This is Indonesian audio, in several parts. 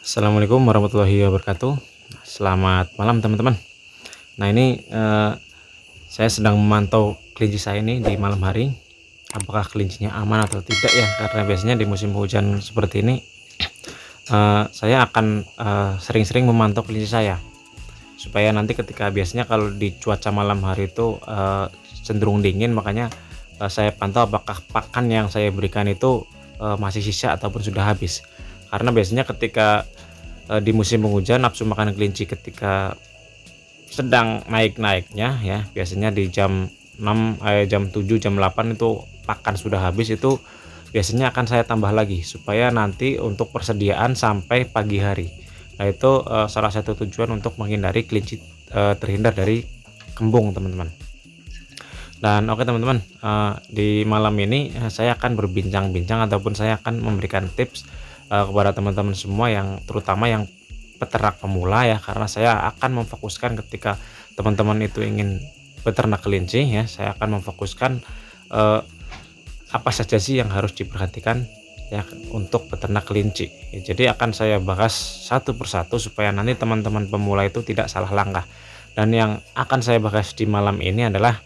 Assalamualaikum warahmatullahi wabarakatuh. Selamat malam teman-teman. Nah ini saya sedang memantau kelinci saya ini di malam hari. Apakah kelincinya aman atau tidak ya? Karena biasanya di musim hujan seperti ini saya akan sering-sering memantau kelinci saya, supaya nanti ketika biasanya kalau di cuaca malam hari itu cenderung dingin, makanya saya pantau apakah pakan yang saya berikan itu masih sisa ataupun sudah habis. Karena biasanya ketika di musim penghujan nafsu makan kelinci ketika sedang naik-naiknya ya, biasanya di jam 6, jam 7, jam 8 itu pakan sudah habis, itu biasanya akan saya tambah lagi supaya nanti untuk persediaan sampai pagi hari. Nah itu salah satu tujuan untuk menghindari kelinci terhindar dari kembung teman-teman. Dan oke teman-teman, di malam ini saya akan berbincang-bincang ataupun saya akan memberikan tips kepada teman-teman semua, yang terutama yang peternak pemula ya, karena saya akan memfokuskan ketika teman-teman itu ingin beternak kelinci ya, saya akan memfokuskan apa saja sih yang harus diperhatikan ya untuk peternak kelinci ya. Jadi akan saya bahas satu persatu supaya nanti teman-teman pemula itu tidak salah langkah. Dan yang akan saya bahas di malam ini adalah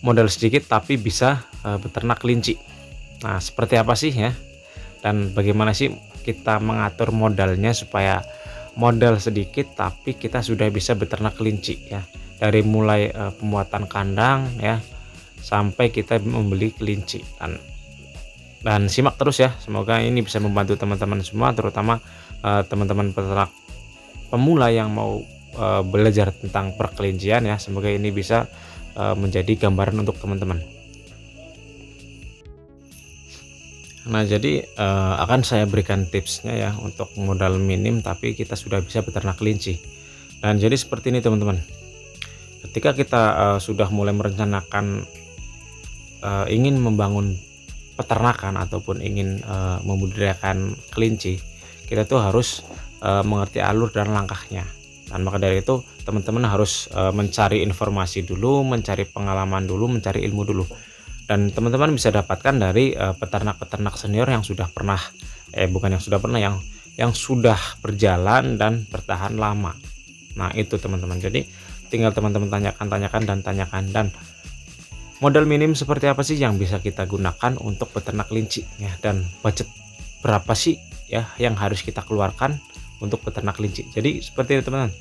modal sedikit tapi bisa beternak kelinci. Nah seperti apa sih ya, dan bagaimana sih kita mengatur modalnya supaya modal sedikit tapi kita sudah bisa beternak kelinci ya, dari mulai pembuatan kandang ya sampai kita membeli kelinci. Dan simak terus ya, semoga ini bisa membantu teman-teman semua, terutama teman-teman peternak pemula yang mau belajar tentang perkelincian ya. Semoga ini bisa menjadi gambaran untuk teman-teman. Nah jadi akan saya berikan tipsnya ya untuk modal minim tapi kita sudah bisa beternak kelinci. Dan jadi seperti ini teman-teman, ketika kita sudah mulai merencanakan ingin membangun peternakan ataupun ingin membudidayakan kelinci, kita tuh harus mengerti alur dan langkahnya. Dan maka dari itu teman-teman harus mencari informasi dulu, mencari pengalaman dulu, mencari ilmu dulu. Dan teman-teman bisa dapatkan dari peternak-peternak senior yang sudah pernah bukan yang sudah pernah, yang sudah berjalan dan bertahan lama. Nah itu teman-teman, jadi tinggal teman-teman tanyakan dan modal minim seperti apa sih yang bisa kita gunakan untuk peternak kelinci ya, dan budget berapa sih ya yang harus kita keluarkan untuk peternak kelinci. Jadi seperti itu teman-teman,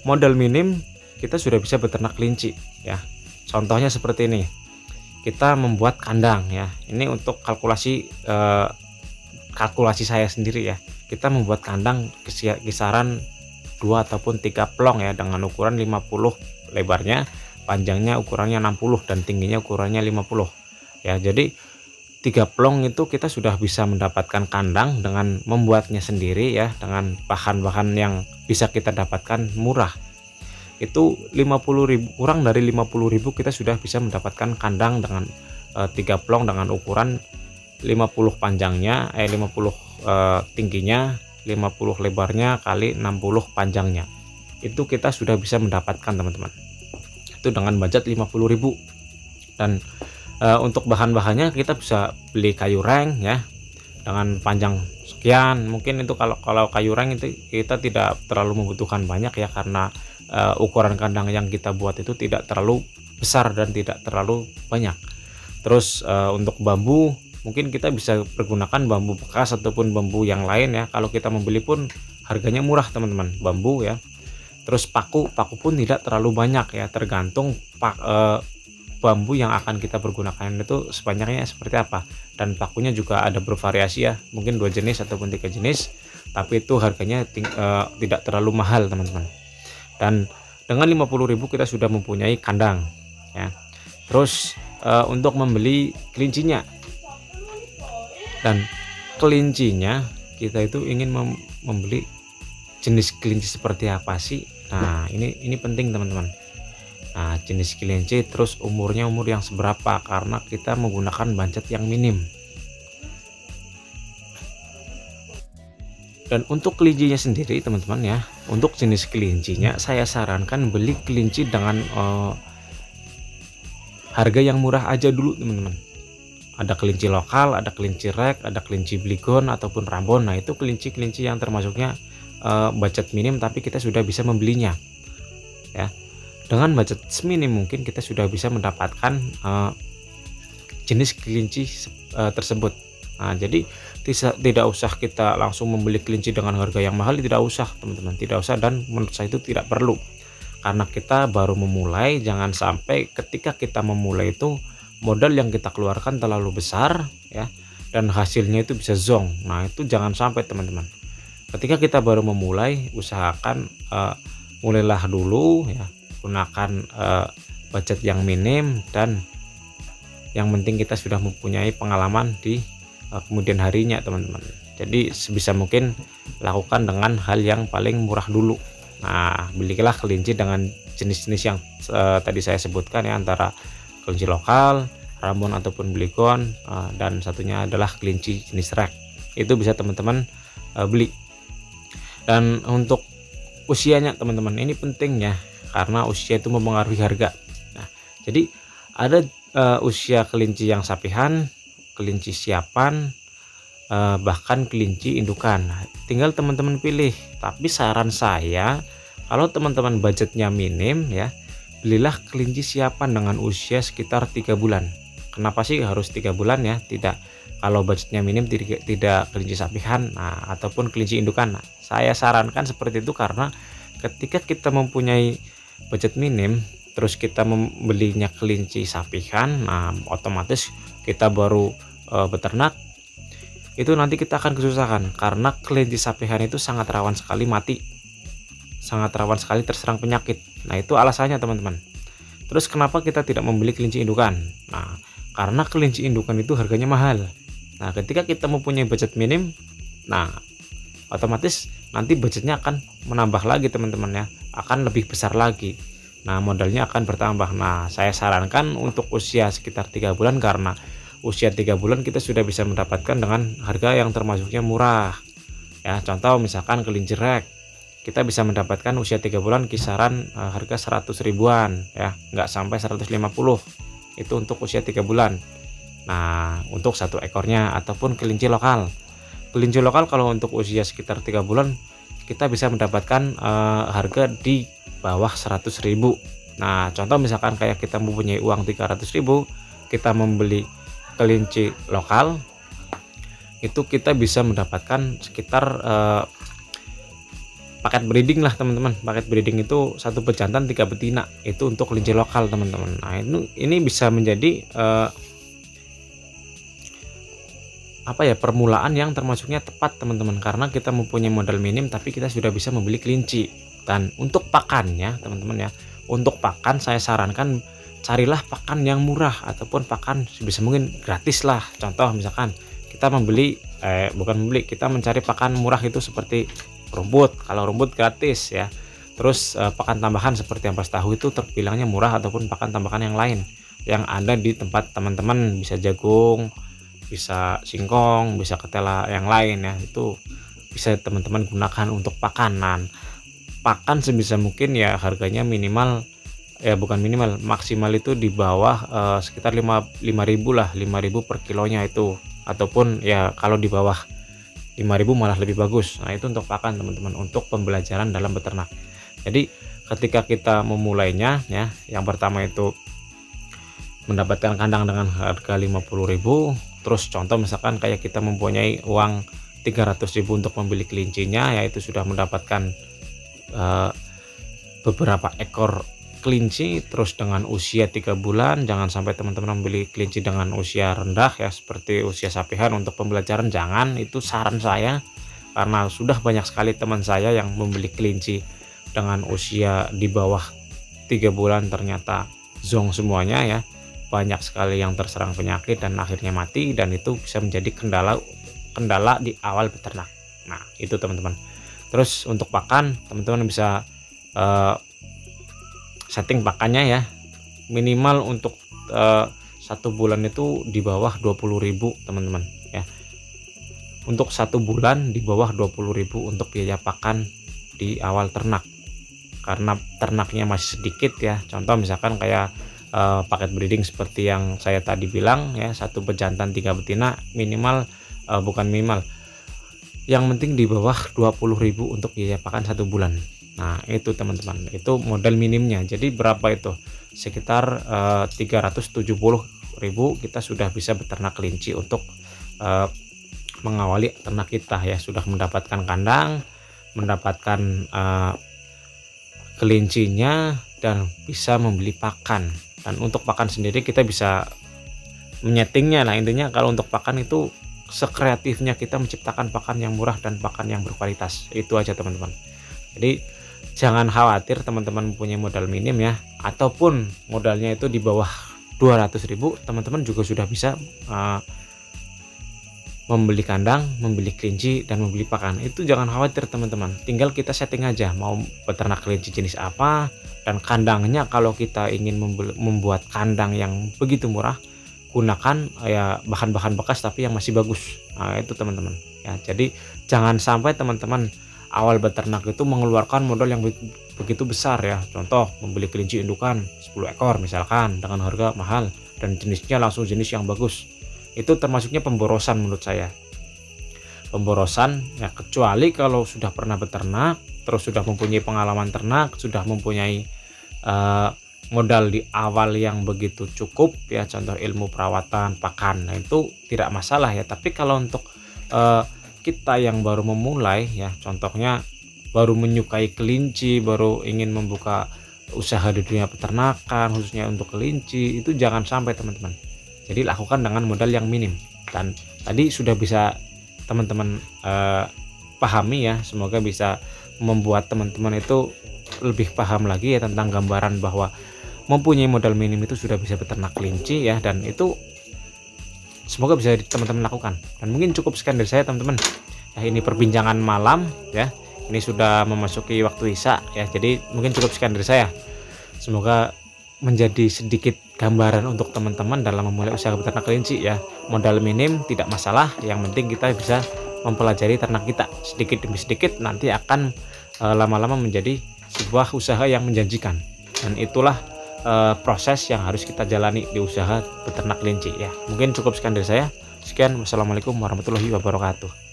modal minim kita sudah bisa beternak kelinci ya. Contohnya seperti ini, kita membuat kandang ya, ini untuk kalkulasi saya sendiri ya. Kita membuat kandang kisaran 2 ataupun 3 plong ya, dengan ukuran 50 lebarnya, panjangnya ukurannya 60 dan tingginya ukurannya 50 ya. Jadi 3 plong itu kita sudah bisa mendapatkan kandang dengan membuatnya sendiri ya, dengan bahan-bahan yang bisa kita dapatkan murah. Itu 50.000, kurang dari 50.000 kita sudah bisa mendapatkan kandang dengan 3 plong dengan ukuran 50 panjangnya 50 tingginya, 50 lebarnya kali 60 panjangnya. Itu kita sudah bisa mendapatkan teman-teman, itu dengan budget 50.000. Dan untuk bahan-bahannya kita bisa beli kayu reng ya, dengan panjang sekian. Mungkin itu kalau kayu reng itu kita tidak terlalu membutuhkan banyak ya, karena ukuran kandang yang kita buat itu tidak terlalu besar dan tidak terlalu banyak. Terus untuk bambu mungkin kita bisa pergunakan bambu bekas ataupun bambu yang lain ya. Kalau kita membeli pun harganya murah teman-teman, bambu ya. Terus paku pun tidak terlalu banyak ya, tergantung bambu yang akan kita pergunakan itu sebanyaknya seperti apa. Dan pakunya juga ada bervariasi ya, mungkin 2 jenis ataupun 3 jenis, tapi itu harganya tidak terlalu mahal teman-teman. Dan dengan 50.000 kita sudah mempunyai kandang ya. Terus untuk membeli kelincinya, dan kelincinya kita itu ingin membeli jenis kelinci seperti apa sih. Nah ini penting teman-teman. Nah jenis kelinci, terus umur yang seberapa, karena kita menggunakan budget yang minim. Dan untuk kelincinya sendiri teman-teman ya, untuk jenis kelincinya saya sarankan beli kelinci dengan harga yang murah aja dulu teman-teman. ada kelinci lokal, ada kelinci rek, ada kelinci Bligon ataupun Rambon. Nah, itu kelinci-kelinci yang termasuknya budget minim tapi kita sudah bisa membelinya ya. Dengan budget seminim mungkin kita sudah bisa mendapatkan jenis kelinci tersebut. Nah, jadi tidak usah kita langsung membeli kelinci dengan harga yang mahal, tidak usah teman-teman, tidak usah, dan menurut saya itu tidak perlu. Karena kita baru memulai, jangan sampai ketika kita memulai itu modal yang kita keluarkan terlalu besar ya, dan hasilnya itu bisa zong. Nah, itu jangan sampai teman-teman. Ketika kita baru memulai, usahakan mulailah dulu ya, gunakan budget yang minim, dan yang penting kita sudah mempunyai pengalaman di kemudian harinya teman-teman. Jadi sebisa mungkin lakukan dengan hal yang paling murah dulu. Nah, belilah kelinci dengan jenis-jenis yang tadi saya sebutkan ya, antara kelinci lokal, Rambon ataupun Bligon, dan satunya adalah kelinci jenis rek. Itu bisa teman-teman beli. Dan untuk usianya teman-teman, ini penting ya, karena usia itu mempengaruhi harga. Nah, jadi ada usia kelinci yang sapihan, kelinci siapan, bahkan kelinci indukan. Nah, tinggal teman-teman pilih. Tapi saran saya, kalau teman-teman budgetnya minim ya, belilah kelinci siapan dengan usia sekitar 3 bulan. Kenapa sih harus 3 bulan ya? Tidak, kalau budgetnya minim tidak kelinci sapihan, nah, ataupun kelinci indukan. Nah, saya sarankan seperti itu karena ketika kita mempunyai budget minim terus kita membelinya kelinci sapihan, nah otomatis kita baru beternak, itu nanti kita akan kesusahan karena kelinci sapihan itu sangat rawan sekali mati, sangat rawan sekali terserang penyakit. Nah, itu alasannya teman-teman. Terus kenapa kita tidak membeli kelinci indukan? Nah, karena kelinci indukan itu harganya mahal. Nah, ketika kita mempunyai budget minim, nah otomatis nanti budgetnya akan menambah lagi teman-teman ya, akan lebih besar lagi. Nah, modalnya akan bertambah. Nah, saya sarankan untuk usia sekitar 3 bulan, karena usia 3 bulan kita sudah bisa mendapatkan dengan harga yang termasuknya murah ya. Contoh misalkan kelinci rek, kita bisa mendapatkan usia 3 bulan kisaran harga 100 ribuan ya, nggak sampai 150. Itu untuk usia 3 bulan. Nah, untuk satu ekornya. Ataupun kelinci lokal, kelinci lokal kalau untuk usia sekitar 3 bulan kita bisa mendapatkan harga di bawah 100 ribu. Nah, contoh misalkan kayak kita mempunyai uang 300 ribu, kita membeli kelinci lokal, itu kita bisa mendapatkan sekitar paket breeding lah teman-teman. Paket breeding itu 1 pejantan 3 betina, itu untuk kelinci lokal teman-teman. Nah, ini bisa menjadi apa ya, permulaan yang termasuknya tepat teman-teman, karena kita mempunyai modal minim tapi kita sudah bisa membeli kelinci. Dan untuk pakannya teman-teman ya, untuk pakan saya sarankan carilah pakan yang murah ataupun pakan sebisa mungkin gratis lah. Contoh misalkan kita kita mencari pakan murah itu seperti rumput. Kalau rumput gratis ya. Terus pakan tambahan seperti ampas tahu itu terbilangnya murah, ataupun pakan tambahan yang lain yang ada di tempat teman-teman, bisa jagung, bisa singkong, bisa ketela yang lain ya, itu bisa teman-teman gunakan untuk pakanan. Pakan sebisa mungkin ya harganya minimal ya, bukan minimal, maksimal itu di bawah sekitar 5.000 lah, 5.000 per kilonya itu, ataupun ya kalau di bawah 5.000 malah lebih bagus. Nah, itu untuk pakan teman-teman, untuk pembelajaran dalam beternak. Jadi ketika kita memulainya ya, yang pertama itu mendapatkan kandang dengan harga 50.000. Terus contoh misalkan kayak kita mempunyai uang 300.000 untuk membeli kelincinya, yaitu sudah mendapatkan beberapa ekor kelinci terus dengan usia 3 bulan. Jangan sampai teman-teman membeli kelinci dengan usia rendah ya, seperti usia sapihan untuk pembelajaran, jangan. Itu saran saya, karena sudah banyak sekali teman saya yang membeli kelinci dengan usia di bawah 3 bulan ternyata zong semuanya ya, banyak sekali yang terserang penyakit dan akhirnya mati, dan itu bisa menjadi kendala di awal beternak. Nah, itu teman-teman. Terus untuk pakan, teman-teman bisa setting pakannya ya, minimal untuk 1 bulan itu di bawah 20.000 teman-teman ya. Untuk 1 bulan di bawah 20.000 untuk biaya pakan di awal ternak, karena ternaknya masih sedikit ya. Contoh misalkan kayak paket breeding seperti yang saya tadi bilang ya, 1 pejantan 3 betina minimal, bukan minimal, yang penting di bawah 20.000 untuk biaya pakan 1 bulan. Nah itu teman-teman, itu modal minimnya. Jadi berapa itu? Sekitar 370.000 kita sudah bisa beternak kelinci untuk mengawali ternak kita ya, sudah mendapatkan kandang, mendapatkan kelincinya, dan bisa membeli pakan. Dan untuk pakan sendiri kita bisa menyetingnya. Nah intinya kalau untuk pakan itu sekreatifnya kita menciptakan pakan yang murah dan pakan yang berkualitas. Itu aja teman-teman. Jadi jangan khawatir teman-teman mempunyai modal minim ya, ataupun modalnya itu di bawah 200.000, teman-teman juga sudah bisa membeli kandang, membeli kelinci, dan membeli pakan. Itu jangan khawatir teman-teman, tinggal kita setting aja mau peternak kelinci jenis apa, dan kandangnya kalau kita ingin membuat kandang yang begitu murah, gunakan ya bahan-bahan bekas tapi yang masih bagus. Nah itu teman-teman ya, jadi jangan sampai teman-teman awal beternak itu mengeluarkan modal yang begitu besar ya. Contoh membeli kelinci indukan 10 ekor misalkan dengan harga mahal dan jenisnya langsung jenis yang bagus. Itu termasuknya pemborosan menurut saya. Pemborosan ya, kecuali kalau sudah pernah beternak, terus sudah mempunyai pengalaman ternak, sudah mempunyai modal di awal yang begitu cukup ya, contoh ilmu perawatan, pakan. Nah itu tidak masalah ya. Tapi kalau untuk kita yang baru memulai ya, contohnya baru menyukai kelinci, baru ingin membuka usaha di dunia peternakan khususnya untuk kelinci, itu jangan sampai teman-teman. Jadi lakukan dengan modal yang minim. Dan tadi sudah bisa teman-teman pahami ya, semoga bisa membuat teman-teman itu lebih paham lagi ya tentang gambaran bahwa mempunyai modal minim itu sudah bisa beternak kelinci ya. Dan itu semoga bisa teman-teman lakukan. Dan mungkin cukup sekian dari saya teman-teman ya, ini perbincangan malam ya, ini sudah memasuki waktu isya ya, jadi mungkin cukup sekian dari saya. Semoga menjadi sedikit gambaran untuk teman-teman dalam memulai usaha beternak kelinci ya. Modal minim tidak masalah, yang penting kita bisa mempelajari ternak kita sedikit demi sedikit, nanti akan lama-lama menjadi sebuah usaha yang menjanjikan. Dan itulah proses yang harus kita jalani di usaha beternak kelinci ya. Mungkin cukup sekian dari saya. Sekian, wassalamualaikum warahmatullahi wabarakatuh.